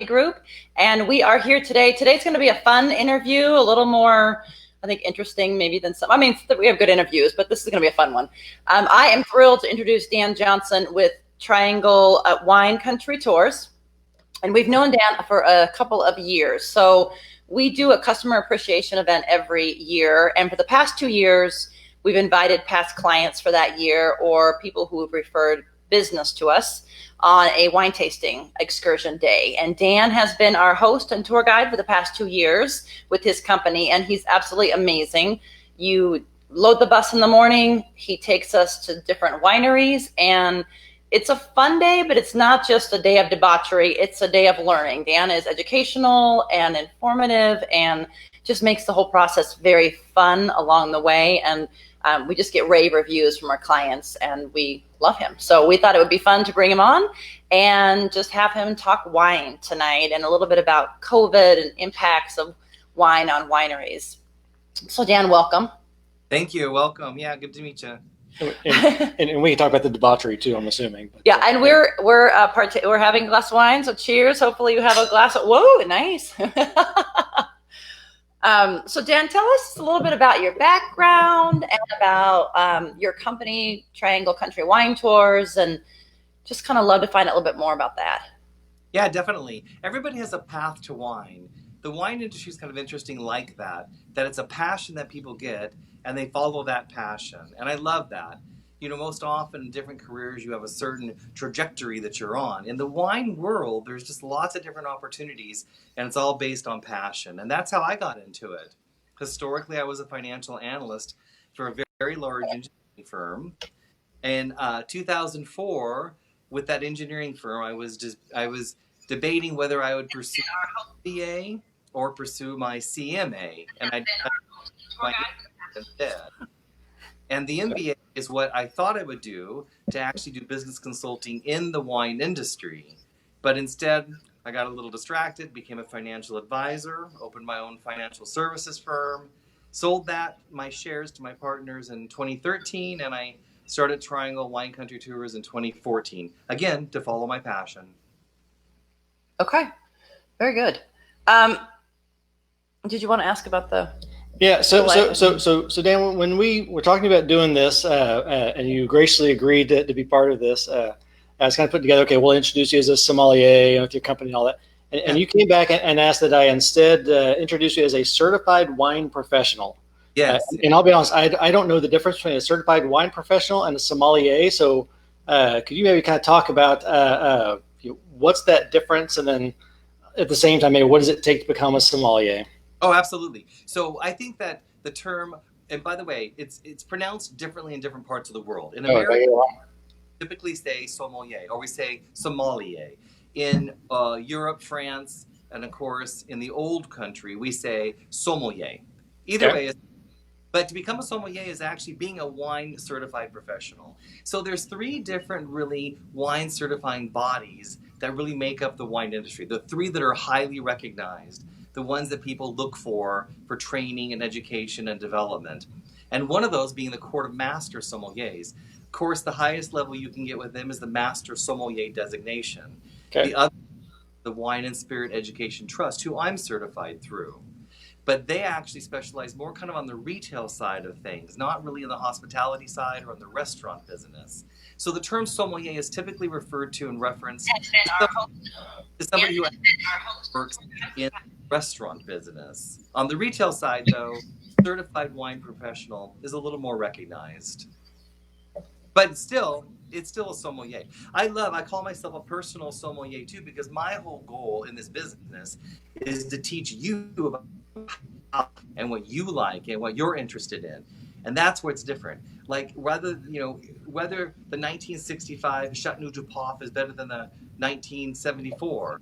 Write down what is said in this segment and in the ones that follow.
group, and we are here today. Today's going to be a fun interview, a little more, I think, interesting maybe than some. I mean, we have good interviews, but this is going to be a fun one. I am thrilled to introduce Dan Johnson with Triangle Wine Country Tours, and we've known Dan for a couple of years. So we do a customer appreciation event every year, and for the past 2 years, we've invited past clients for that year or people who have referred business to us on a wine tasting excursion day. And Dan has been our host and tour guide for the past 2 years with his company, and he's absolutely amazing. You load the bus in the morning, he takes us to different wineries, and it's a fun day, but it's not just a day of debauchery, it's a day of learning. Dan is educational and informative and just makes the whole process very fun along the way. And we just get rave reviews from our clients, and we love him. So we thought it would be fun to bring him on and just have him talk wine tonight and a little bit about COVID and impacts of wine on wineries. So Dan, welcome. Thank you. Welcome. Yeah, good to meet you. And we can talk about the debauchery too, I'm assuming. Yeah, and we're having a glass of wine, so cheers. Hopefully you have a glass of, whoa, nice. So Dan, tell us a little bit about your background and about your company, Triangle Country Wine Tours, and just kind of love to find out a little bit more about that. Yeah, definitely. Everybody has a path to wine. The wine industry is kind of interesting like that it's a passion that people get and they follow that passion. And I love that. You know, most often in different careers, you have a certain trajectory that you're on. In the wine world, there's just lots of different opportunities, and it's all based on passion. And that's how I got into it. Historically, I was a financial analyst for a very large engineering firm. In 2004, with that engineering firm, I was debating whether I would pursue my MBA or pursue my CMA, and I decided my instead. And the MBA is what I thought I would do to actually do business consulting in the wine industry. But instead, I got a little distracted, became a financial advisor, opened my own financial services firm, sold my shares to my partners in 2013, and I started Triangle Wine Country Tours in 2014, again, to follow my passion. Okay, very good. Did you want to ask about the... Yeah, so Dan, when we were talking about doing this, and you graciously agreed to be part of this, I was kind of putting together, okay, we'll introduce you as a sommelier with your company and all that. And you came back and asked that I instead introduce you as a certified wine professional. Yes. And I'll be honest, I don't know the difference between a certified wine professional and a sommelier. So could you maybe kind of talk about what's that difference? And then at the same time, maybe what does it take to become a sommelier? Oh, absolutely. So I think that the term, and by the way, it's pronounced differently in different parts of the world. In America, we typically say sommelier, or we say sommelier. In Europe, France, and of course, in the old country, we say sommelier. Either way, but to become a sommelier is actually being a wine certified professional. So there's 3 different really wine certifying bodies that really make up the wine industry. The 3 that are highly recognized, the ones that people look for training and education and development. And one of those being the Court of Master Sommeliers. Of course, the highest level you can get with them is the Master Sommelier designation. Okay. The other, the Wine and Spirit Education Trust, who I'm certified through. But they actually specialize more kind of on the retail side of things, not really in the hospitality side or in the restaurant business. So the term sommelier is typically referred to in reference to somebody who works in restaurant business. On the retail side, though, certified wine professional is a little more recognized. But it's still a sommelier. I call myself a personal sommelier too, because my whole goal in this business is to teach you about how and what you like and what you're interested in. And that's what's different. Like whether the 1965 Chateau du Pape is better than the 1974.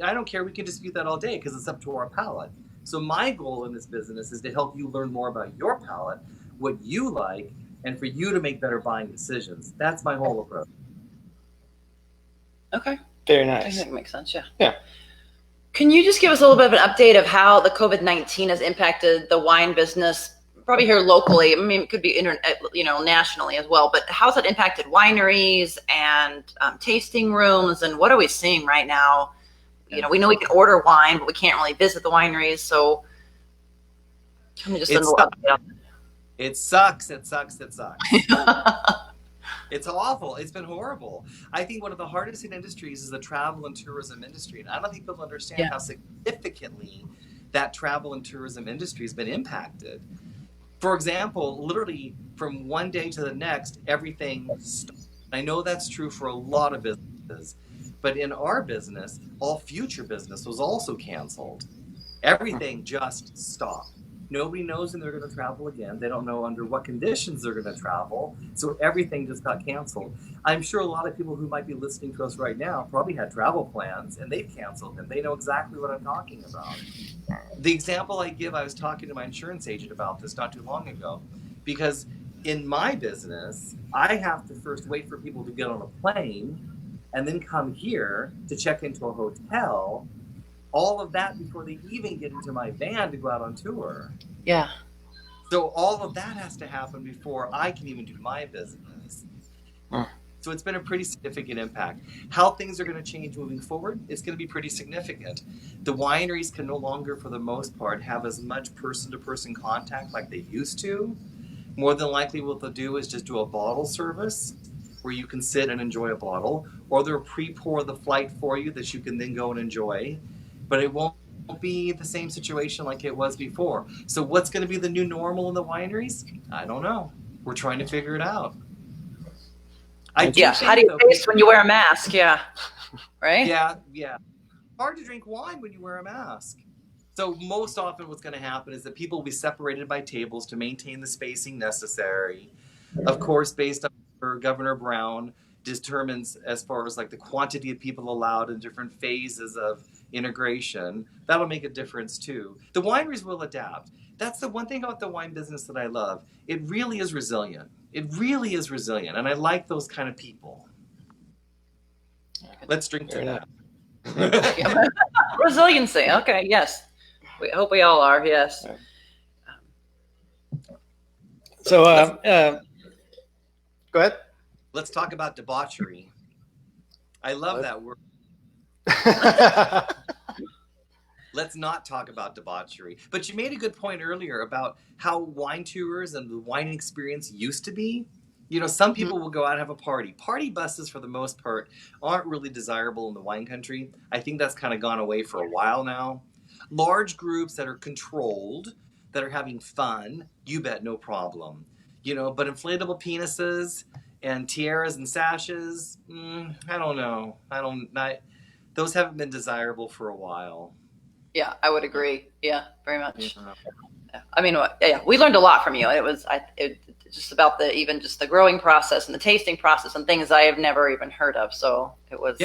I don't care. We can dispute that all day because it's up to our palate. So my goal in this business is to help you learn more about your palate, what you like, and for you to make better buying decisions. That's my whole approach. Okay. Very nice. I think that makes sense, yeah. Yeah. Can you just give us a little bit of an update of how the COVID-19 has impacted the wine business, probably here locally? I mean, it could be nationally as well, but how's it impacted wineries and tasting rooms, and what are we seeing right now you know, we know we can order wine, but we can't really visit the wineries. So can we just send a little update on it sucks. It sucks. It sucks. It's awful. It's been horrible. I think one of the hardest in industries is the travel and tourism industry. And I don't think people understand how significantly that travel and tourism industry has been impacted. For example, literally from one day to the next, everything stopped. I know that's true for a lot of businesses, but in our business, all future business was also canceled. Everything just stopped. Nobody knows when they're going to travel again. They don't know under what conditions they're going to travel. So everything just got canceled. I'm sure a lot of people who might be listening to us right now probably had travel plans and they've canceled them. They know exactly what I'm talking about. The example I give, I was talking to my insurance agent about this not too long ago, because in my business, I have to first wait for people to get on a plane and then come here to check into a hotel. All of that before they even get into my van to go out on tour. Yeah. So all of that has to happen before I can even do my business. So it's been a pretty significant impact. How things are going to change moving forward, it's going to be pretty significant. The wineries can no longer, for the most part, have as much person-to-person contact like they used to. More than likely what they'll do is just do a bottle service where you can sit and enjoy a bottle, or they'll pre-pour the flight for you that you can then go and enjoy. But it won't be the same situation like it was before. So what's going to be the new normal in the wineries? I don't know. We're trying to figure it out. How do you taste when you wear a mask? Yeah. Right? Yeah. Hard to drink wine when you wear a mask. So most often what's going to happen is that people will be separated by tables to maintain the spacing necessary. Of course, based on where Governor Brown determines as far as like the quantity of people allowed in different phases of integration, that'll make a difference too. The wineries will adapt. That's the one thing about the wine business that I love. It really is resilient. It really is resilient. And I like those kind of people. Let's drink to that. Resiliency. Okay. Yes. We hope we all are. Yes. So, go ahead. Let's talk about debauchery. I love that word. Let's not talk about debauchery. But you made a good point earlier about how wine tours and the wine experience used to be. You know, some people will go out and have a party. Party buses, for the most part, aren't really desirable in the wine country. I think that's kind of gone away for a while now. Large groups that are controlled, that are having fun, you bet, no problem. You know, but inflatable penises and tiaras and sashes, I don't know. Those haven't been desirable for a while. Yeah, I would agree. Yeah, very much. Yeah. I mean, we learned a lot from you. It was just about the growing process and the tasting process and things I have never even heard of. So it was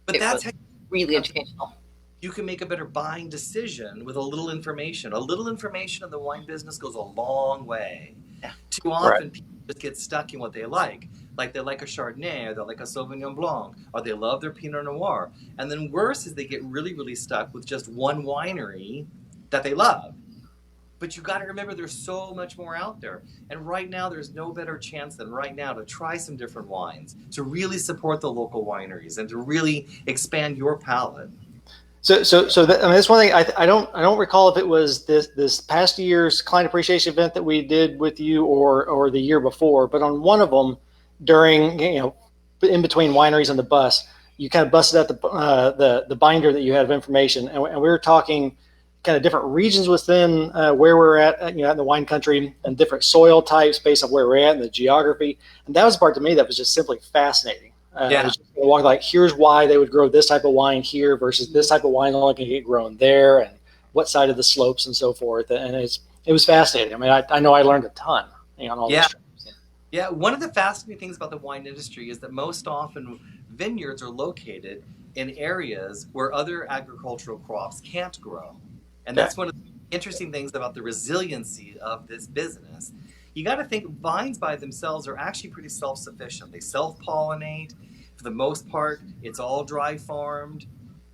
but that's really educational. You can make a better buying decision with a little information. A little information in the wine business goes a long way. Yeah. Too often people just get stuck in what they like. Like they like a Chardonnay, or they like a Sauvignon Blanc, or they love their Pinot Noir. And then worse is they get really, really stuck with just one winery that they love. But you got to remember there's so much more out there. And right now there's no better chance than right now to try some different wines, to really support the local wineries and to really expand your palate. So that's one thing I don't recall if it was this past year's client appreciation event that we did with you or the year before, but on one of them during, in between wineries and the bus, you kind of busted out the binder that you had of information, and we were talking kind of different regions within where we're at, in the wine country, and different soil types based on where we're at and the geography. And that was the part to me that was just simply fascinating. Walk like, here's why they would grow this type of wine here versus this type of wine only can get grown there, and what side of the slopes and so forth. And it was fascinating. I mean, I know I learned a ton on all these trips. Yeah, one of the fascinating things about the wine industry is that most often vineyards are located in areas where other agricultural crops can't grow. And that's one of the interesting things about the resiliency of this business. You got to think vines by themselves are actually pretty self-sufficient. They self-pollinate. For the most part, it's all dry farmed.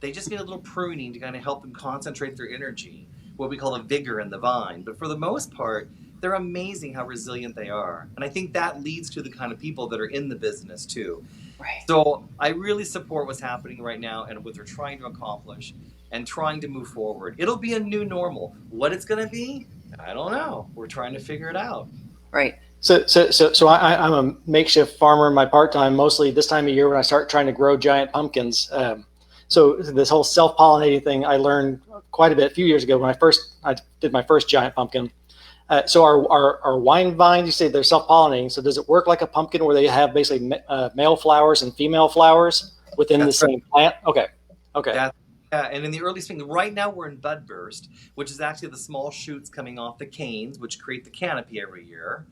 They just need a little pruning to kind of help them concentrate their energy, what we call a vigor in the vine. But for the most part, they're amazing how resilient they are. And I think that leads to the kind of people that are in the business too. Right. So I really support what's happening right now and what they're trying to accomplish and trying to move forward. It'll be a new normal. What it's going to be, I don't know. We're trying to figure it out. Right. So I'm a makeshift farmer in my part-time, mostly this time of year when I start trying to grow giant pumpkins. So this whole self-pollinating thing I learned quite a bit a few years ago when I did my first giant pumpkin. So our wine vines, you say they're self-pollinating. So does it work like a pumpkin where they have basically male flowers and female flowers within the same plant? Okay. Yeah, and in the early spring, right now we're in bud burst, which is actually the small shoots coming off the canes, which create the canopy every year.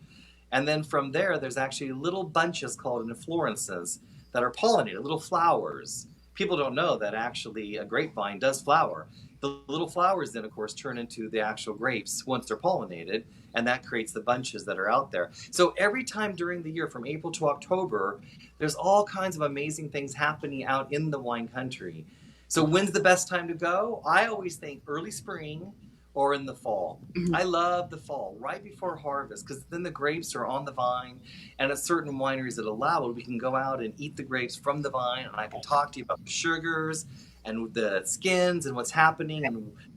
And then from there, there's actually little bunches called inflorescences that are pollinated, little flowers. People don't know that actually a grapevine does flower. The little flowers then, of course, turn into the actual grapes once they're pollinated, and that creates the bunches that are out there. So every time during the year, from April to October, there's all kinds of amazing things happening out in the wine country. So when's the best time to go? I always think early spring or in the fall. I love the fall, right before harvest, because then the grapes are on the vine, and at certain wineries that allow it, we can go out and eat the grapes from the vine, and I can talk to you about the sugars and the skins and what's happening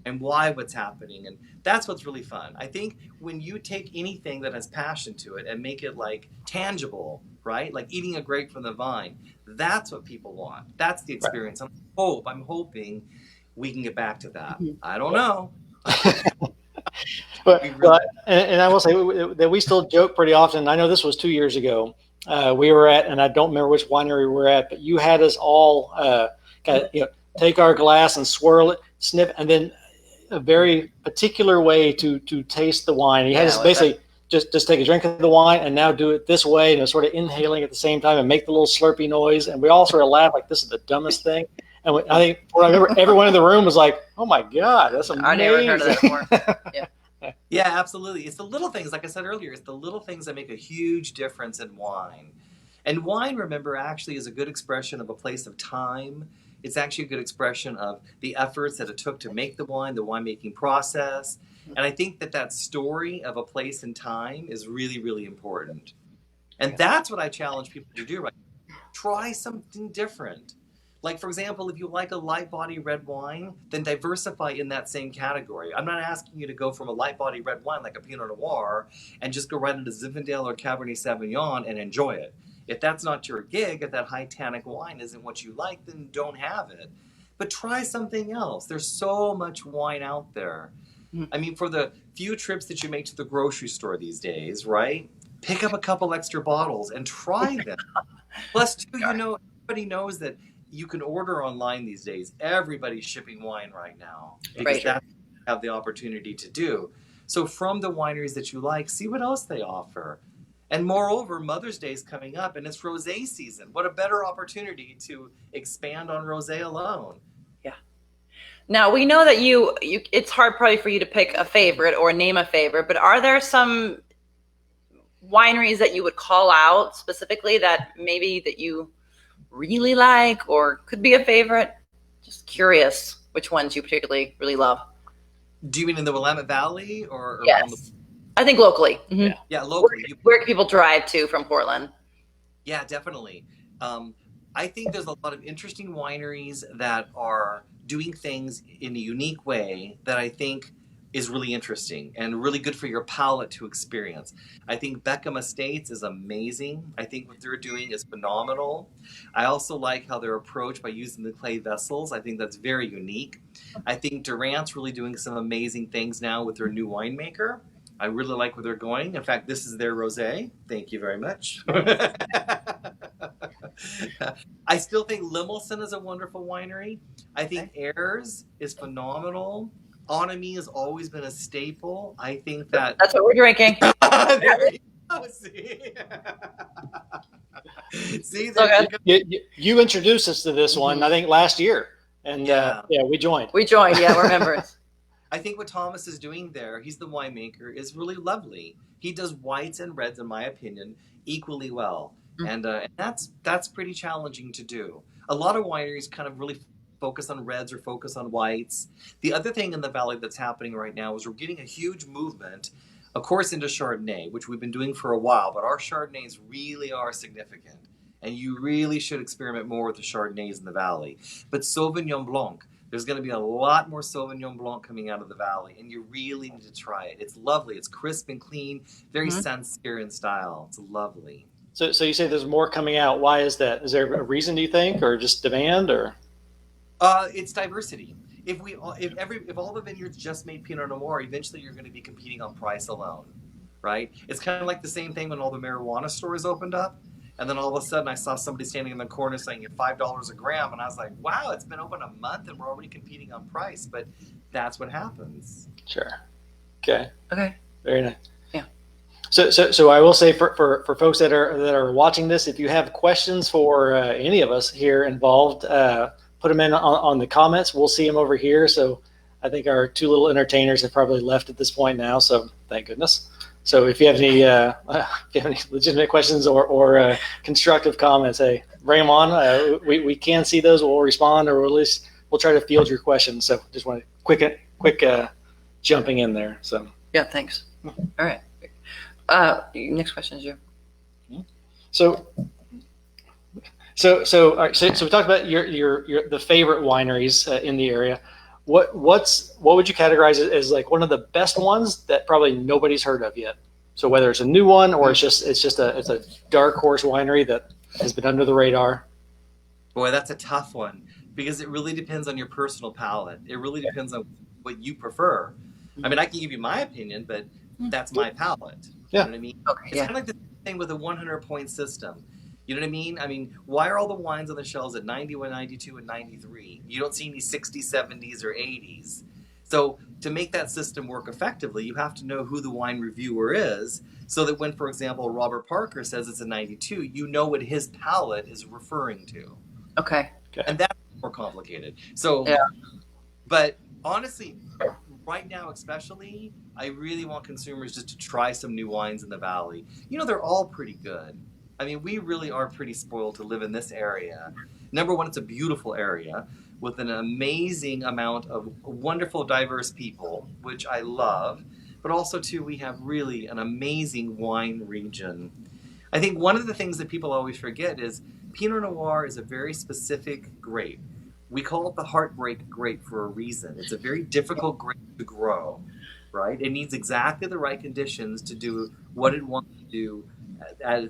and why what's happening. And that's what's really fun. I think when you take anything that has passion to it and make it like tangible, right? Like eating a grape from the vine, that's what people want. That's the experience. I'm hoping we can get back to that. I don't know. but I will say that we still joke pretty often. I know this was 2 years ago. We were at, and I don't remember which winery we were at, but you had us all take our glass and swirl it, sniff, and then a very particular way to taste the wine. He had us basically just take a drink of the wine and now do it this way, and sort of inhaling at the same time and make the little slurpy noise. And we all sort of laughed like this is the dumbest thing. And I think I remember everyone in the room was like, "Oh my God, that's amazing!" I never heard of that before. Yeah, absolutely. It's the little things, like I said earlier, it's the little things that make a huge difference in wine. And wine, remember, actually is a good expression of a place of time. It's actually a good expression of the efforts that it took to make the winemaking process. And I think that story of a place and time is really, really important. And that's what I challenge people to do right now. Try something different. Like, for example, if you like a light body red wine, then diversify in that same category. I'm not asking you to go from a light body red wine like a Pinot Noir and just go right into Zinfandel or Cabernet Sauvignon and enjoy it. If that's not your gig, if that high tannic wine isn't what you like, then don't have it. But try something else. There's so much wine out there. I mean, for the few trips that you make to the grocery store these days, right? Pick up a couple extra bottles and try them. Plus, too, everybody knows that you can order online these days. Everybody's shipping wine right now because that's what you have the opportunity to do. So from the wineries that you like, see what else they offer. And moreover, Mother's Day is coming up and it's rosé season. What a better opportunity to expand on rosé alone. Yeah. Now, we know that it's hard probably for you to pick a favorite or name a favorite, but are there some wineries that you would call out specifically that maybe that you really like or could be a favorite? Just curious which ones you particularly really love. Do you mean in the Willamette Valley or yes? I think locally. Mm-hmm. Yeah, locally. Where can people drive to from Portland? Yeah, definitely. I think there's a lot of interesting wineries that are doing things in a unique way that I think is really interesting and really good for your palate to experience. I think Beckham Estates is amazing. I think what they're doing is phenomenal. I also like how they're approached by using the clay vessels. I think that's very unique. I think Durant's really doing some amazing things now with their new winemaker. I really like where they're going. In fact, this is their rosé. Thank you very much. I still think Limmelson is a wonderful winery. I think Ayers is phenomenal. Onami has always been a staple. I think that's what we're drinking. There you go. See, you introduced us to this one, I think, last year. And we joined. Yeah, we're members. I think what Thomas is doing there, he's the winemaker, is really lovely. He does whites and reds, in my opinion, equally well. And that's pretty challenging to do. A lot of wineries kind of really focus on reds or focus on whites. The other thing in the valley that's happening right now is we're getting a huge movement, of course, into Chardonnay, which we've been doing for a while, but our Chardonnays really are significant. And you really should experiment more with the Chardonnays in the valley. But Sauvignon Blanc, there's going to be a lot more Sauvignon Blanc coming out of the valley, and you really need to try it. It's lovely. It's crisp and clean, very Sancerre in style. It's lovely. So you say there's more coming out. Why is that? Is there a reason, do you think, or just demand, or? It's diversity. If all the vineyards just made Pinot Noir, eventually you're going to be competing on price alone, right? It's kind of like the same thing when all the marijuana stores opened up. And then all of a sudden I saw somebody standing in the corner saying $5 a gram. And I was like, wow, it's been open a month and we're already competing on price. But that's what happens. Sure. Okay. Okay. Very nice. Yeah. So I will say for folks that are watching this, if you have questions for any of us here involved, put them in on the comments. We'll see them over here. So I think our two little entertainers have probably left at this point now. So thank goodness. So if you have any legitimate questions or constructive comments, hey, bring them on. We can see those. We'll respond, or at least we'll try to field your questions. So just want to quick jumping in there. So yeah, thanks. All right. Next question is you. So all right. So we talked about your the favorite wineries in the area. What would you categorize as like one of the best ones that probably nobody's heard of yet? So whether it's a new one or it's a dark horse winery that has been under the radar. Boy, that's a tough one because it really depends on your personal palate. It really depends on what you prefer. I mean, I can give you my opinion, but that's my palate. Yeah. You know what I mean? Okay. It's kind of like the thing with a 100-point system. You know what I mean? I mean, why are all the wines on the shelves at 91, 92, and 93? You don't see any 60s, 70s, or 80s. So to make that system work effectively, you have to know who the wine reviewer is so that when, for example, Robert Parker says it's a 92, you know what his palate is referring to. Okay. And that's more complicated. So, yeah. But honestly, right now especially, I really want consumers just to try some new wines in the valley. You know, they're all pretty good. I mean, we really are pretty spoiled to live in this area. Number one, it's a beautiful area with an amazing amount of wonderful, diverse people, which I love. But also, too, we have really an amazing wine region. I think one of the things that people always forget is Pinot Noir is a very specific grape. We call it the heartbreak grape for a reason. It's a very difficult grape to grow, right? It needs exactly the right conditions to do what it wants to do at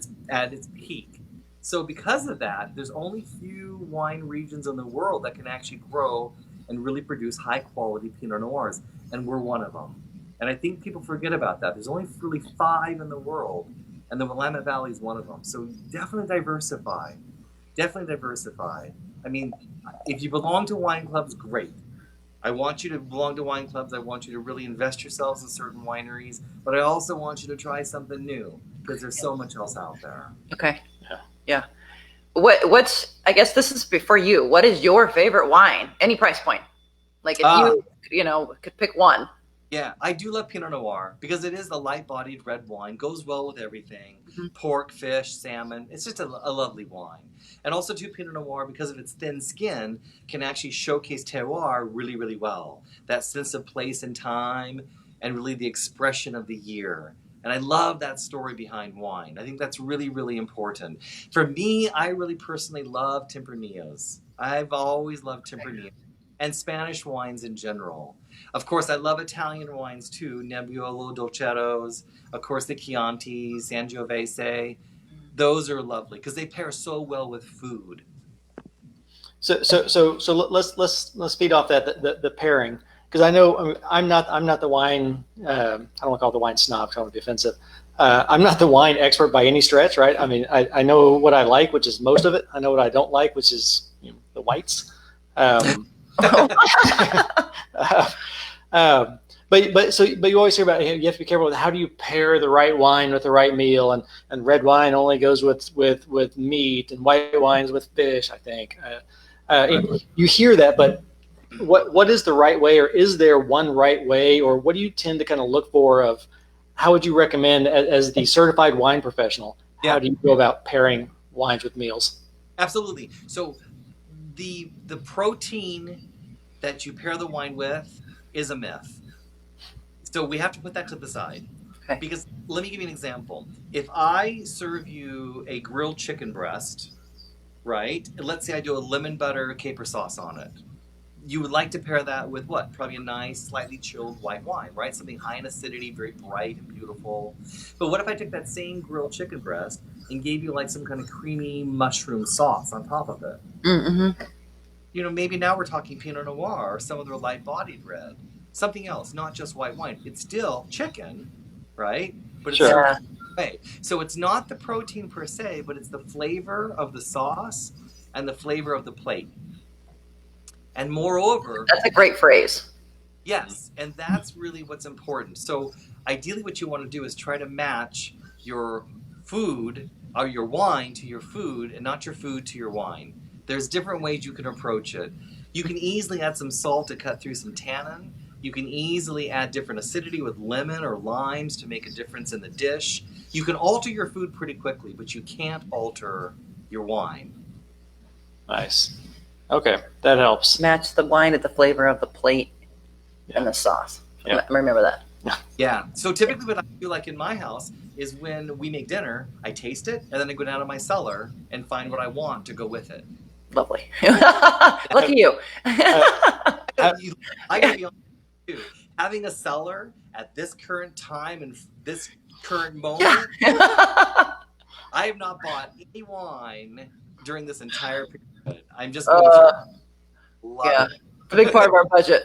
its peak. So because of that, there's only few wine regions in the world that can actually grow and really produce high quality Pinot Noirs, and we're one of them. And I think people forget about that. There's only really 5 in the world, and the Willamette Valley is one of them. So definitely diversify. Definitely diversify. I mean, if you belong to wine clubs, great. I want you to belong to wine clubs. I want you to really invest yourselves in certain wineries, but I also want you to try something new because there's so much else out there. Okay. Yeah. What's, I guess this is for you. What is your favorite wine? Any price point? Like if you could pick one. Yeah, I do love Pinot Noir because it is a light-bodied red wine, goes well with everything. Pork, fish, salmon. It's just a lovely wine. And also, too, Pinot Noir, because of its thin skin, can actually showcase terroir really, really well. That sense of place and time and really the expression of the year. And I love that story behind wine. I think that's really, really important. For me, I really personally love Tempranillos. I've always loved Tempranillos and Spanish wines in general. Of course, I love Italian wines too, Nebbiolo, Dolcettos, of course the Chianti, Sangiovese. Those are lovely because they pair so well with food. So let's feed off that the pairing, because I know I'm not the wine. I don't want to call it the wine snob because I don't want to be offensive. I'm not the wine expert by any stretch, right? I mean, I know what I like, which is most of it. I know what I don't like, which is the whites. But you always hear about, you have to be careful with how do you pair the right wine with the right meal, and red wine only goes with meat, and white wines with fish, I think. You hear that, but what is the right way, or is there one right way, or what do you tend to kind of look for of how would you recommend as the certified wine professional? How do you go about pairing wines with meals? Absolutely. So the protein that you pair the wine with is a myth. So we have to put that to the side. Okay. Because let me give you an example. If I serve you a grilled chicken breast right? And let's say I do a lemon butter caper sauce on it. You would like to pair that with what? Probably a nice, slightly chilled white wine, right? Something high in acidity, very bright and beautiful. But what if I took that same grilled chicken breast and gave you like some kind of creamy mushroom sauce on top of it? Mm-hmm. You know, maybe now we're talking Pinot Noir or some other light-bodied red. Something else, not just white wine. It's still chicken, right? But it's Sure. way. So it's not the protein per se, but it's the flavor of the sauce and the flavor of the plate. And moreover, That's a great phrase. yes, and that's really what's important. So ideally what you want to do is try to match your food or your wine to your food and not your food to your wine. There's different ways you can approach it. You can easily add some salt to cut through some tannin. You can easily add different acidity with lemon or limes to make a difference in the dish. You can alter your food pretty quickly, but you can't alter your wine. Nice. Okay, that helps. Match the wine at the flavor of the plate and the sauce. Yeah. Remember that. Yeah. So typically what I do, like in my house, is when we make dinner, I taste it, and then I go down to my cellar and find what I want to go with it. Lovely. Lucky you. I gotta be honest with you. Having a cellar at this current time and this current moment, I have not bought any wine during this entire period. I'm just going to love it. It's a big part of our budget.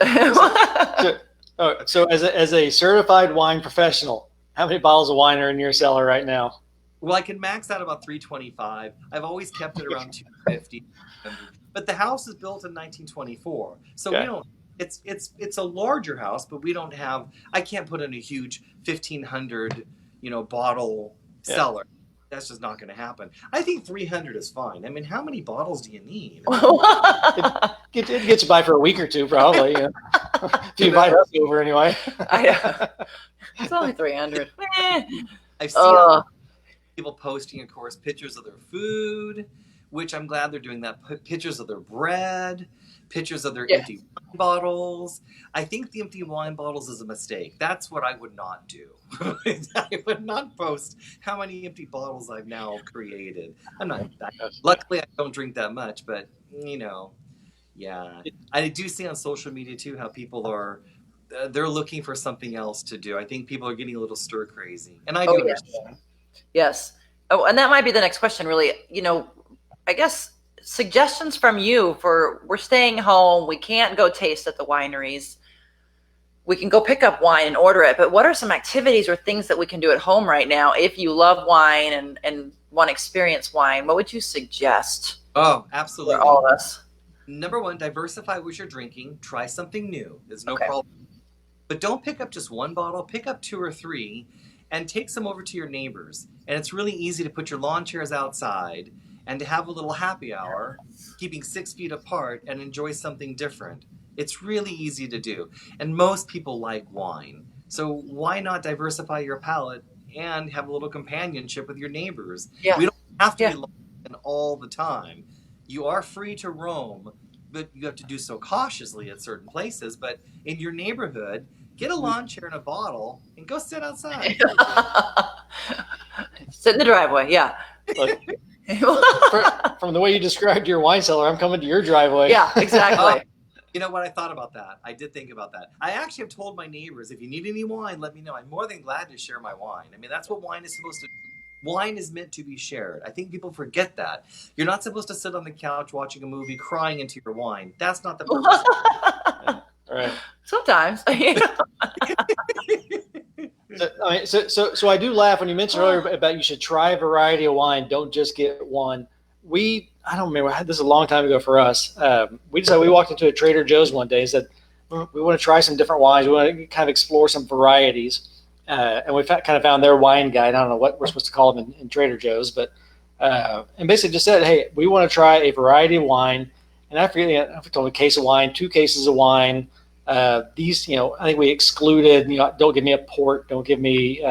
So as a certified wine professional, how many bottles of wine are in your cellar right now? Well, I can max out about 325. I've always kept it around 250. But the house is built in 1924, so Okay. we don't. It's a larger house, but we don't have. I can't put in a huge 1,500 bottle cellar. That's just not going to happen. I think 300 is fine. I mean, how many bottles do you need? It gets you by for a week or two, probably. Yeah. If you invite us over anyway. It's only 300. I've seen people posting, of course, pictures of their food, which I'm glad they're doing that. Pictures of their bread, pictures of their empty wine bottles. I think the empty wine bottles is a mistake. That's what I would not do. I would not post how many empty bottles I've now created. Luckily, I don't drink that much, but yeah. I do see on social media too how people are. They're looking for something else to do. I think people are getting a little stir crazy, and I do understand. Yes. Oh, and that might be the next question, really. I guess suggestions from you we're staying home. We can't go taste at the wineries. We can go pick up wine and order it. But what are some activities or things that we can do at home right now if you love wine and want to experience wine? What would you suggest? Oh, absolutely. For all of us. Number one, diversify what you're drinking. Try something new. There's no problem. But don't pick up just one bottle. Pick up 2 or 3 and take some over to your neighbors. And it's really easy to put your lawn chairs outside and to have a little happy hour, keeping 6 feet apart, and enjoy something different. It's really easy to do. And most people like wine. So why not diversify your palate and have a little companionship with your neighbors? Yeah. We don't have to be locked in all the time. You are free to roam, but you have to do so cautiously at certain places. But in your neighborhood, get a lawn chair and a bottle and go sit outside. Sit in the driveway, yeah. Look, from the way you described your wine cellar, I'm coming to your driveway. Yeah, exactly. You know what? I thought about that. I did think about that. I actually have told my neighbors, if you need any wine, let me know. I'm more than glad to share my wine. I mean, that's what wine is supposed to do. Wine is meant to be shared. I think people forget that. You're not supposed to sit on the couch watching a movie, crying into your wine. That's not the purpose. All right. Sometimes. So I do laugh when you mentioned earlier about you should try a variety of wine. Don't just get one. I don't remember. This is a long time ago for us. We decided we walked into a Trader Joe's one day and said, we want to try some different wines. We want to kind of explore some varieties. And we kind of found their wine guide. I don't know what we're supposed to call them in Trader Joe's, but and basically just said, hey, we want to try a variety of wine. And I forget, I told a case of wine, 2 cases of wine. These, I think we excluded, don't give me a port, don't give me,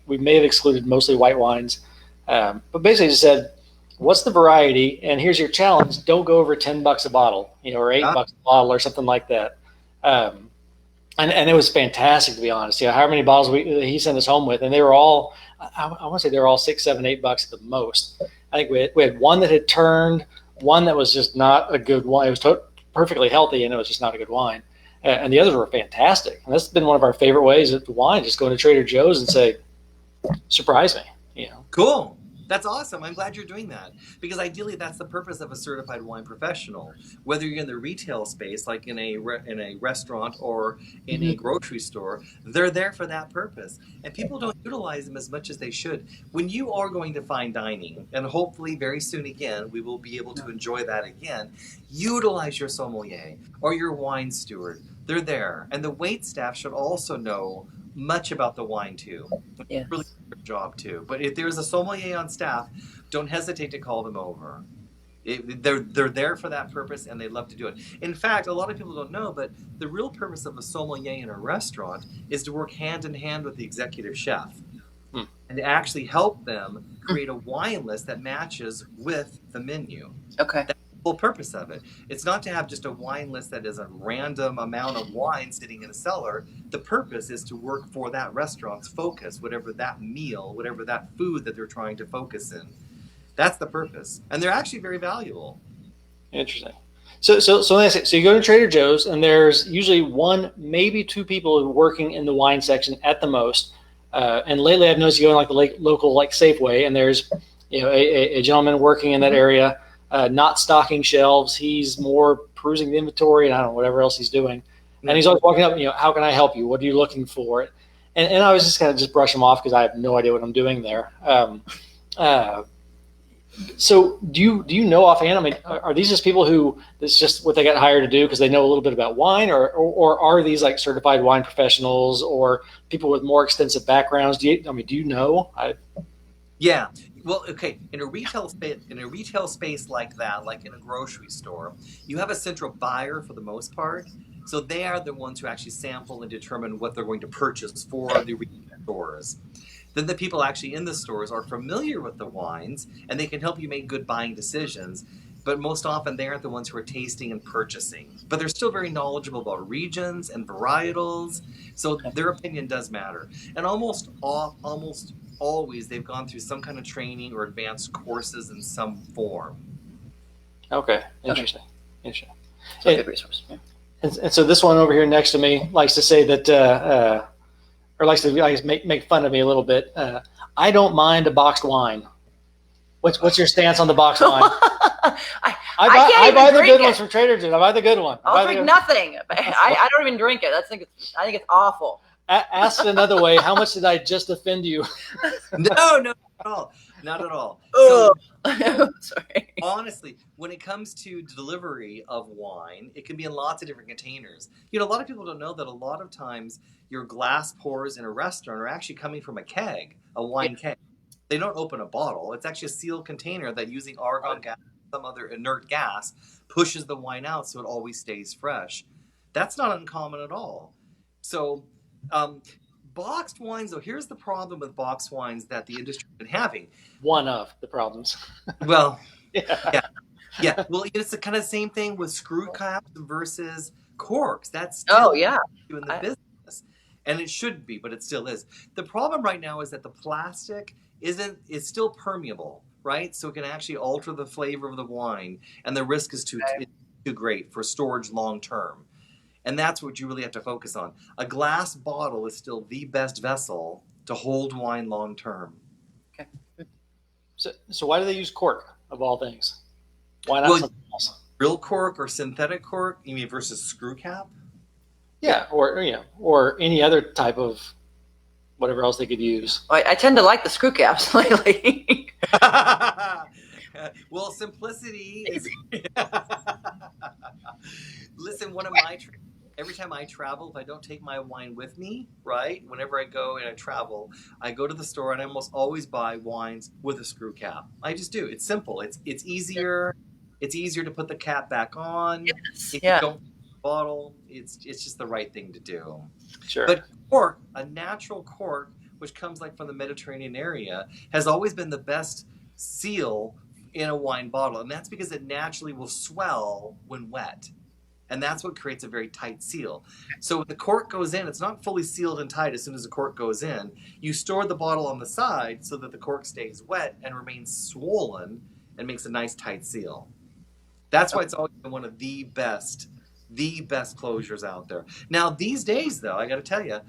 we may have excluded mostly white wines. But basically just said, what's the variety? And here's your challenge. Don't go over $10 a bottle, or $8 a bottle or something like that. And it was fantastic, to be honest. How many bottles he sent us home with, and they were all, I want to say they were all $6, $7, $8 at the most. I think we had one that had turned, one that was just not a good wine. It was perfectly healthy, and it was just not a good wine. And the others were fantastic. And that's been one of our favorite ways at the wine, just going to Trader Joe's and say, surprise me, you know. Cool. That's awesome. I'm glad you're doing that, because ideally that's the purpose of a certified wine professional. Whether you're in the retail space, like in a restaurant or in a grocery store, they're there for that purpose. And people don't utilize them as much as they should. When you are going to fine dining, and hopefully very soon again, we will be able to enjoy that again, utilize your sommelier or your wine steward. They're there. And the wait staff should also know much about the wine too. Yes. Really good job too. But if there's a sommelier on staff, don't hesitate to call them over. They're there for that purpose, and they love to do it. In fact, a lot of people don't know, but the real purpose of a sommelier in a restaurant is to work hand in hand with the executive chef and to actually help them create a wine list that matches with the menu. Okay. Whole purpose of it. It's not to have just a wine list that is a random amount of wine sitting in a cellar. The purpose is to work for that restaurant's focus, whatever that meal, whatever that food that they're trying to focus in. That's the purpose, and they're actually very valuable. Interesting. So you go to Trader Joe's, and there's usually one, maybe two people working in the wine section at the most. And lately, I've noticed you go in like the local like Safeway, and there's a gentleman working in that area. Not stocking shelves. He's more perusing the inventory and I don't know, whatever else he's doing. And he's always walking up, how can I help you? What are you looking for? And I was just kind of just brush him off because I have no idea what I'm doing there. So do you know offhand, I mean, are these just people who, that's just what they got hired to do because they know a little bit about wine, or are these like certified wine professionals or people with more extensive backgrounds? Do you know? Yeah. Well, okay. In a retail space like that, like in a grocery store, you have a central buyer for the most part. So they are the ones who actually sample and determine what they're going to purchase for the retail stores. Then the people actually in the stores are familiar with the wines, and they can help you make good buying decisions. But most often they aren't the ones who are tasting and purchasing. But they're still very knowledgeable about regions and varietals. So their opinion does matter. And almost always they've gone through some kind of training or advanced courses in some form. Okay, interesting. Interesting. So good resource. Yeah. And so this one over here next to me likes to say that, or likes to make fun of me a little bit. I don't mind a boxed wine. What's your stance on the boxed wine? I buy the good ones from Trader Joe's. I buy the good one. I'll drink nothing. I don't even drink it. I think it's awful. Asked another way, how much did I just offend you? No, not at all. Not at all. So, sorry. Honestly, when it comes to delivery of wine, it can be in lots of different containers. A lot of people don't know that a lot of times your glass pours in a restaurant are actually coming from a keg, a wine keg. They don't open a bottle. It's actually a sealed container that, using argon gas, some other inert gas, pushes the wine out so it always stays fresh. That's not uncommon at all. So boxed wines, though, here's the problem with boxed wines that the industry has been having. One of the problems. Well, yeah. Well, it's the kind of same thing with screw caps versus corks. That's still in the business, and it should be, but it still is. The problem right now is that the plastic is still permeable, right? So it can actually alter the flavor of the wine, and the risk is too great for storage long term. And that's what you really have to focus on. A glass bottle is still the best vessel to hold wine long term. Okay. So why do they use cork of all things? Why not something else? Real cork or synthetic cork? You mean versus screw cap? Yeah, or any other type of whatever else they could use. I tend to like the screw caps lately. Well, simplicity is. Listen, every time I travel, if I don't take my wine with me, right? Whenever I go and I travel, I go to the store and I almost always buy wines with a screw cap. I just do. It's simple. It's easier. It's easier to put the cap back on. Yes. If you don't bottle, it's just the right thing to do. Sure. But cork, a natural cork, which comes like from the Mediterranean area, has always been the best seal in a wine bottle, and that's because it naturally will swell when wet. And that's what creates a very tight seal. So when the cork goes in, it's not fully sealed and tight as soon as the cork goes in. You store the bottle on the side so that the cork stays wet and remains swollen and makes a nice tight seal. That's why it's always been one of the best closures out there. Now, these days, though, I got to tell you,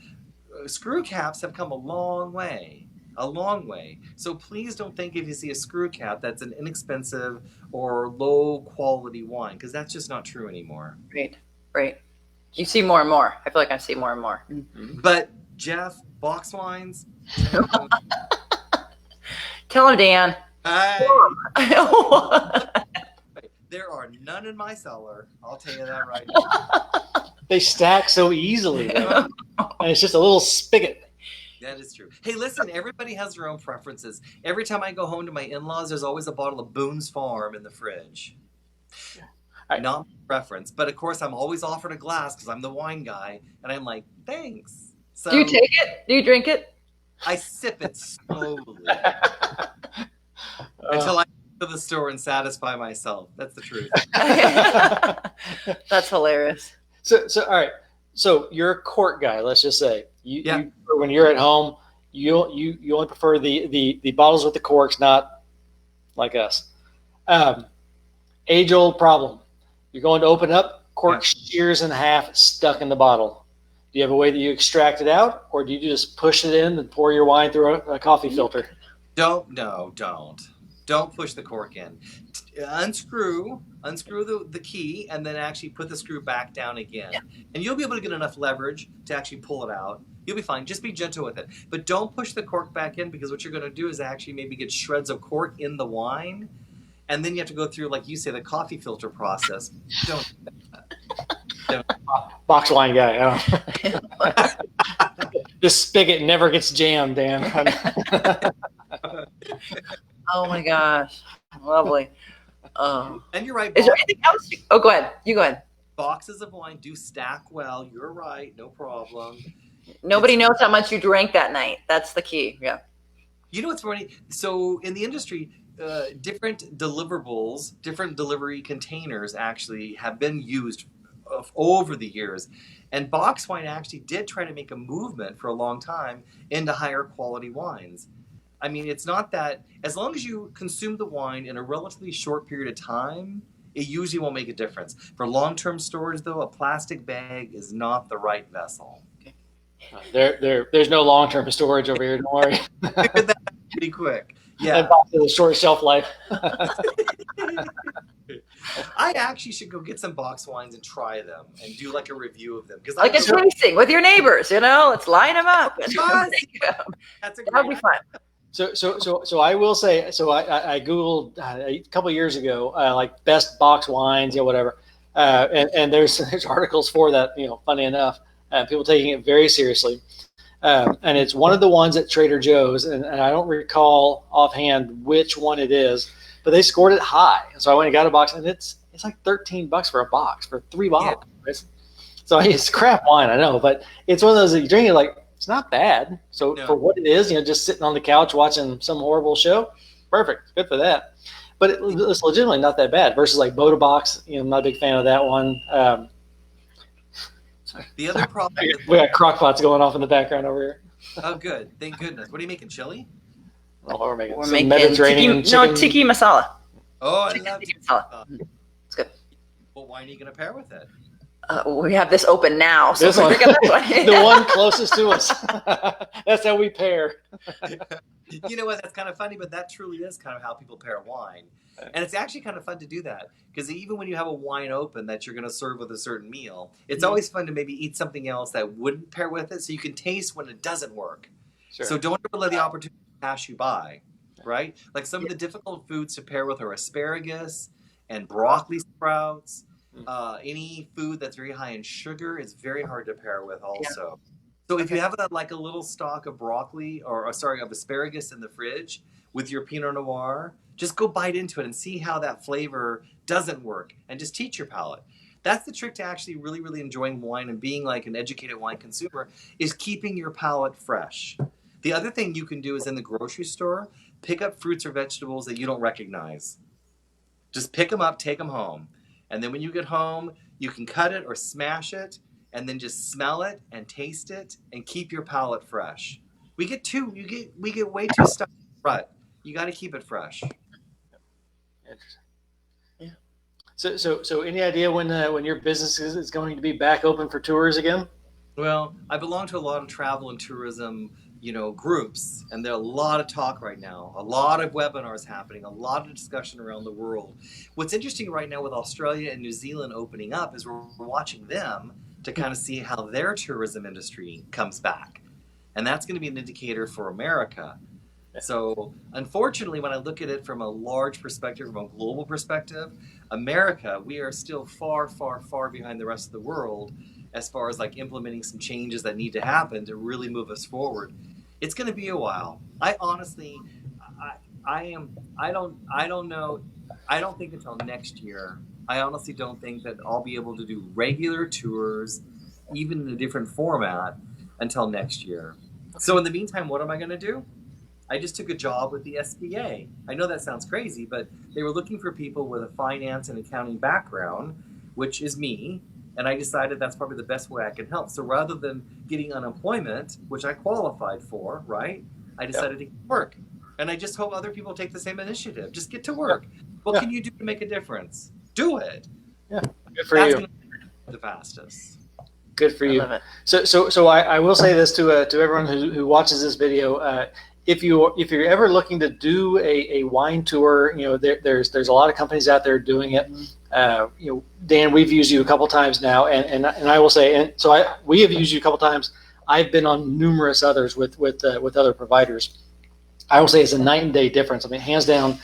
screw caps have come a long way. A long way. So please don't think if you see a screw cap that's an inexpensive or low quality wine, because that's just not true anymore. Right. You see more and more. I feel like I see more and more. But Jeff, box wines. Tell him, Dan. There are none in my cellar. I'll tell you that right now. They stack so easily, though. And it's just a little spigot. That is true. Hey, listen, everybody has their own preferences. Every time I go home to my in-laws, there's always a bottle of Boone's Farm in the fridge. Not my preference, but of course I'm always offered a glass because I'm the wine guy, and I'm like, thanks. So do you take it? Do you drink it? I sip it slowly until I go to the store and satisfy myself. That's the truth. That's hilarious. So all right. So you're a cork guy. Let's just say you when you're at home, you only prefer the bottles with the corks, not like us. Age old problem. You're going to open up, cork shears in half, stuck in the bottle. Do you have a way that you extract it out, or do you just push it in and pour your wine through a coffee filter? Don't push the cork in. Unscrew the key, and then actually put the screw back down again. Yeah. And you'll be able to get enough leverage to actually pull it out. You'll be fine. Just be gentle with it. But don't push the cork back in, because what you're going to do is actually maybe get shreds of cork in the wine. And then you have to go through, like you say, the coffee filter process. Don't. Box wine guy. This spigot never gets jammed, Dan. Oh my gosh. Lovely. And you're right. Is there anything else? Oh, go ahead. You go ahead. Boxes of wine do stack well. You're right. No problem. Nobody knows how much you drank that night. That's the key. Yeah. You know what's funny? So in the industry, different deliverables, different delivery containers actually have been used over the years. And box wine actually did try to make a movement for a long time into higher quality wines. I mean, it's not that, as long as you consume the wine in a relatively short period of time, it usually won't make a difference. For long-term storage, though, a plastic bag is not the right vessel. There's no long-term storage over here. Don't worry. Figured that out pretty quick. Yeah. And box the short shelf life. I actually should go get some box wines and try them and do like a review of them. Like a tasting with your neighbors, let's line them up. That's a great That'll be fun. So I will say, I Googled a couple of years ago, like best box wines, whatever. And there's articles for that, funny enough, people taking it very seriously. And it's one of the ones at Trader Joe's, and I don't recall offhand which one it is, but they scored it high. So I went and got a box, and it's like $13 for a box for 3 bottles. Yeah. So it's crap wine, I know, but it's one of those that you drink it like, it's not bad. So for what it is, just sitting on the couch watching some horrible show, perfect, good for that. But it's legitimately not that bad versus like Boda Box. I'm not a big fan of that one. The other problem, we got crock pots going off in the background over here. Oh, good, thank goodness. What are you making? Chili? Oh, we're making Mediterranean tiki masala. Oh, I love tiki masala. It's good. Well, why are you going to pair with it? We have this open now, so this one, the one closest to us. That's how we pair. You know what? That's kind of funny, but that truly is kind of how people pair wine. And it's actually kind of fun to do that, because even when you have a wine open that you're going to serve with a certain meal, it's always fun to maybe eat something else that wouldn't pair with it, so you can taste when it doesn't work. Sure. So don't ever let the opportunity pass you by, right? Like some of the difficult foods to pair with are asparagus and broccoli sprouts. Any food that's very high in sugar is very hard to pair with also. Yeah. So if you have like a little stock of broccoli of asparagus in the fridge with your Pinot Noir, just go bite into it and see how that flavor doesn't work, and just teach your palate. That's the trick to actually really, really enjoying wine and being like an educated wine consumer, is keeping your palate fresh. The other thing you can do is in the grocery store, pick up fruits or vegetables that you don't recognize. Just pick them up, take them home. And then when you get home, You can cut it or smash it and then just smell it and taste it and keep your palate fresh. We get way too stuck in the rut. You got to keep it fresh. Interesting. Yeah. So any idea when your business is going to be back open for tours again? Well, I belong to a lot of travel and tourism, groups, and there's a lot of talk right now, a lot of webinars happening, a lot of discussion around the world. What's interesting right now with Australia and New Zealand opening up is we're watching them to kind of see how their tourism industry comes back. And that's going to be an indicator for America. So unfortunately, when I look at it from a large perspective, from a global perspective, America, we are still far, far, far behind the rest of the world as far as like implementing some changes that need to happen to really move us forward. It's going to be a while. I honestly, I don't know. I don't think until next year. I honestly don't think that I'll be able to do regular tours, even in a different format, until next year. So in the meantime, what am I going to do? I just took a job with the SBA. I know that sounds crazy, but they were looking for people with a finance and accounting background, which is me. And I decided that's probably the best way I can help. So rather than getting unemployment, which I qualified for, right? I decided to get to work. And I just hope other people take the same initiative. Just get to work. What can you do to make a difference? Do it. Yeah, good for That's you. going to be the fastest. Good for you. So I will say this to everyone who watches this video. If you're ever looking to do a wine tour, there's a lot of companies out there doing it. Dan, we've used you a couple times now, and I will say, and so we have used you a couple times. I've been on numerous others with other providers. I will say it's a night and day difference. I mean, hands down,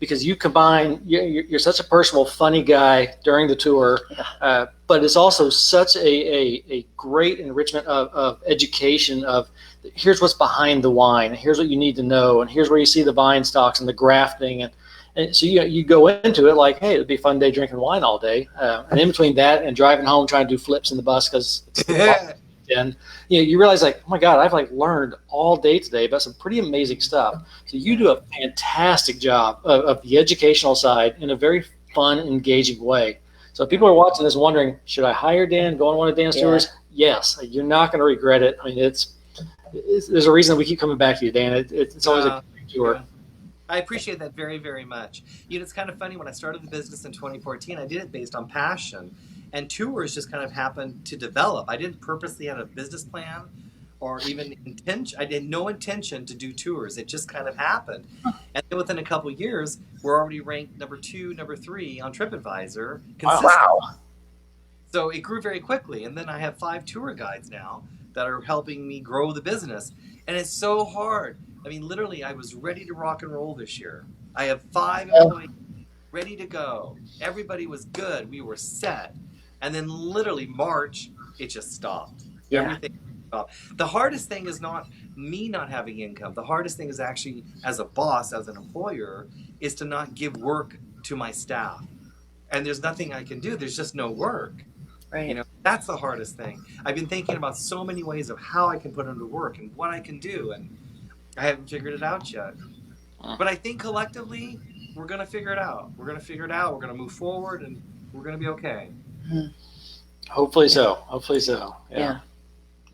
because you combine, you're such a personable, funny guy during the tour, but it's also such a great enrichment of education of here's what's behind the wine, here's what you need to know, and here's where you see the vine stocks and the grafting, and so you go into it like, hey, it'd be a fun day drinking wine all day, and in between that and driving home trying to do flips in the bus because it's the and you realize like, oh my God, I've like learned all day today about some pretty amazing stuff. So you do a fantastic job of the educational side in a very fun, engaging way. So if people are watching this wondering, should I hire Dan, go on one of Dan's tours? Yes, you're not going to regret it. I mean, there's a reason that we keep coming back to you, Dan. It's always a great tour. Yeah. I appreciate that very, very much. It's kind of funny. When I started the business in 2014, I did it based on passion. And tours just kind of happened to develop. I didn't purposely have a business plan or even intention. I had no intention to do tours. It just kind of happened. And then within a couple of years, we're already ranked number 2, number 3 on TripAdvisor. Wow. So it grew very quickly. And then I have 5 tour guides now that are helping me grow the business. And it's so hard. I mean, literally, I was ready to rock and roll this year. I have 5 employees ready to go. Everybody was good. We were set. And then literally March, it just stopped. Yeah. Everything stopped. The hardest thing is not me not having income. The hardest thing is actually, as a boss, as an employer, is to not give work to my staff. And there's nothing I can do. There's just no work. Right. That's the hardest thing. I've been thinking about so many ways of how I can put them to work and what I can do. And I haven't figured it out yet. But I think collectively, we're going to figure it out. We're going to figure it out. We're going to move forward, and we're going to be okay. Hopefully so. Hopefully so. Yeah.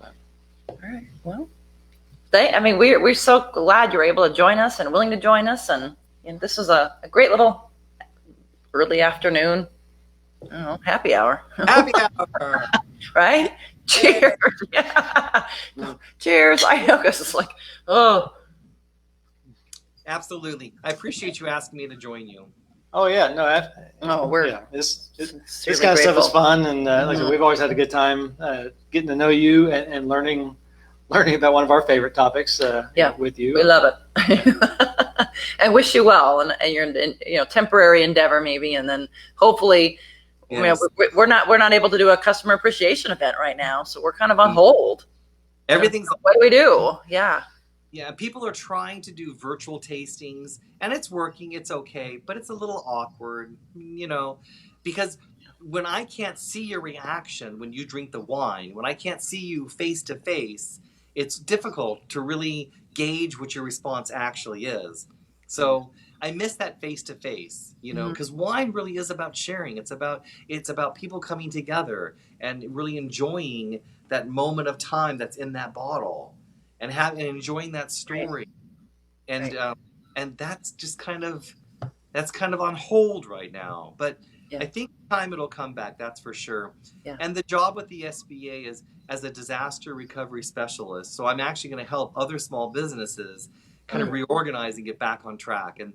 All right. Well, we're so glad you're able to join us and willing to join us. And this was a great little early afternoon, happy hour. Happy hour. Right? Cheers. Yeah. Cheers. I know, because it's like, Absolutely. I appreciate you asking me to join you. Oh yeah, this kind of stuff is fun, and like I said, we've always had a good time getting to know you and learning about one of our favorite topics. With you, we love it, and wish you well, and your temporary endeavor maybe, and then hopefully, yes. we're not able to do a customer appreciation event right now, so we're kind of on hold. Everything's what do we do? Yeah, people are trying to do virtual tastings, and it's working. It's okay, but it's a little awkward, because when I can't see your reaction when you drink the wine, when I can't see you face to face, it's difficult to really gauge what your response actually is. So I miss that face to face, because wine really is about sharing. It's about people coming together and really enjoying that moment of time that's in that bottle, and enjoying that story. And and that's just kind of on hold right now. But I think time it'll come back. That's for sure. Yeah. And the job with the SBA is as a disaster recovery specialist. So I'm actually going to help other small businesses kind of reorganize and get back on track. And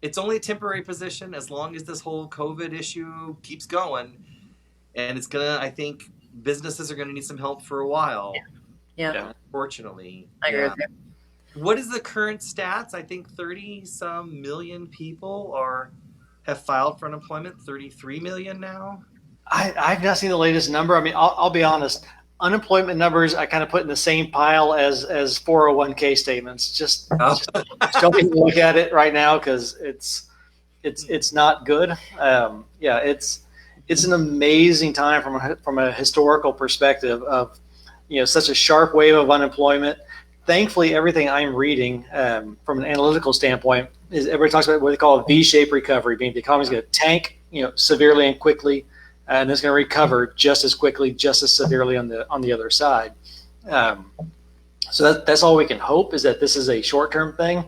it's only a temporary position as long as this whole COVID issue keeps going. And it's gonna, I think businesses are going to need some help for a while. Yeah. Unfortunately. I agree with you. What is the current stats? I think 30-some million people have filed for unemployment. 33 million now. I've not seen the latest number. I mean, I'll be honest. Unemployment numbers I kind of put in the same pile as 401k statements. Just don't even look at it right now because it's not good. It's an amazing time from a historical perspective of such a sharp wave of unemployment. Thankfully, everything I'm reading from an analytical standpoint is everybody talks about what they call a V-shaped recovery, meaning the economy is going to tank severely and quickly, and it's going to recover just as quickly, just as severely on the other side. So that's all we can hope, is that this is a short-term thing.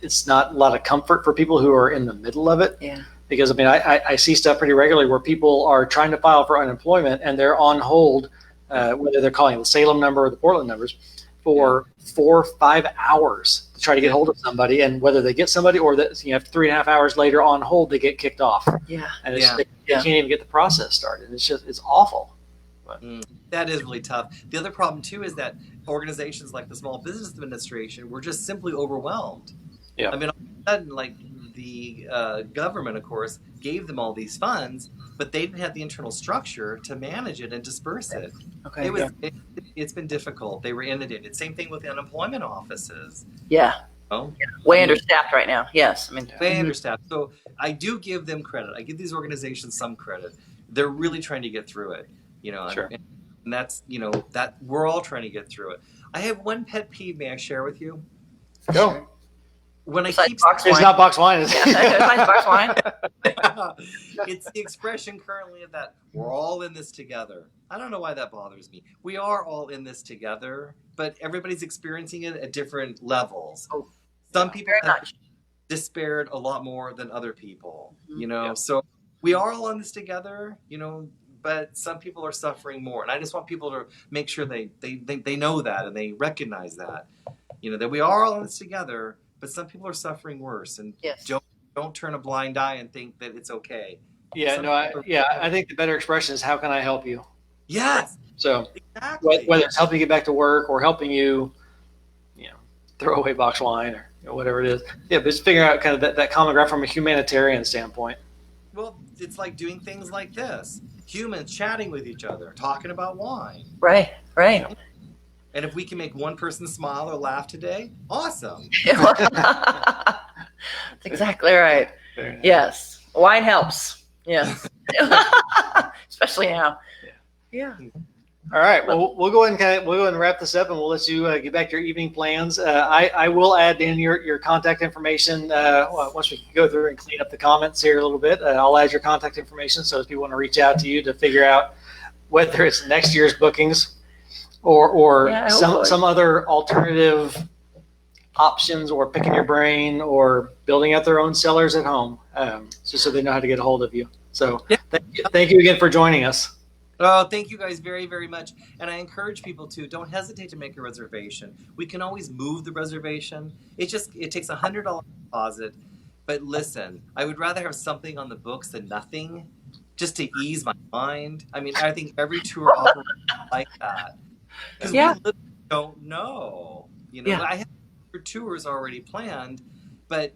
It's not a lot of comfort for people who are in the middle of it. Yeah. Because I see stuff pretty regularly where people are trying to file for unemployment and they're on hold, whether they're calling the Salem number or the Portland numbers, for 4 or 5 hours to try to get hold of somebody, and whether they get somebody or that 3.5 hours later on hold, they get kicked off. Yeah. And they can't even get the process started. It's awful. That is really tough. The other problem too is that organizations like the Small Business Administration were just simply overwhelmed. Yeah. I mean, all of a sudden, like the government, of course, gave them all these funds, but they didn't have the internal structure to manage it and disperse it. Okay. It's been difficult. They were inundated. Same thing with the unemployment offices. Yeah. Way understaffed right now. Yes. Way understaffed. So I do give them credit. I give these organizations some credit. They're really trying to get through it. Sure. And that's, that we're all trying to get through it. I have one pet peeve. May I share with you? Go. When I Besides keep box wine. It's not box wine. Is it? Besides box wine. It's the expression currently of that we're all in this together. I don't know why that bothers me. We are all in this together, but everybody's experiencing it at different levels. Some people have despaired a lot more than other people, so we are all in this together, but some people are suffering more. And I just want people to make sure they know that and they recognize that, that we are all in this together, but some people are suffering worse. And don't turn a blind eye and think that it's okay. I think the better expression is, how can I help you? Yes. So exactly. Whether it's helping you get back to work or helping you, throw away box wine or whatever it is. Yeah, but it's figuring out kind of that common ground from a humanitarian standpoint. Well, it's like doing things like this. Humans chatting with each other, talking about wine. Right. And if we can make one person smile or laugh today, awesome. That's exactly right. Yes. Wine helps. Yes. Especially now. Yeah. All right. Well, we'll go ahead and wrap this up, and we'll let you get back to your evening plans. I will add in your contact information once we go through and clean up the comments here a little bit. I'll add your contact information so if people want to reach out to you to figure out whether it's next year's bookings or some other alternative options, or picking your brain, or building out their own cellars at home, just so they know how to get a hold of you. So thank you again for joining us. Oh, thank you guys very, very much. And I encourage people to don't hesitate to make a reservation. We can always move the reservation. It takes $100 deposit. But listen, I would rather have something on the books than nothing, just to ease my mind. I mean, I think every tour operator like that. Because we literally don't know. I have tours already planned, but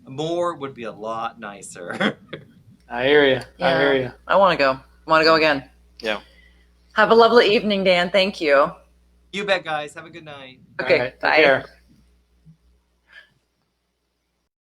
more would be a lot nicer. I hear you. I want to go. I want to go again. Yeah. Have a lovely evening, Dan. Thank you. You bet, guys. Have a good night. Okay. All right, bye. Take care.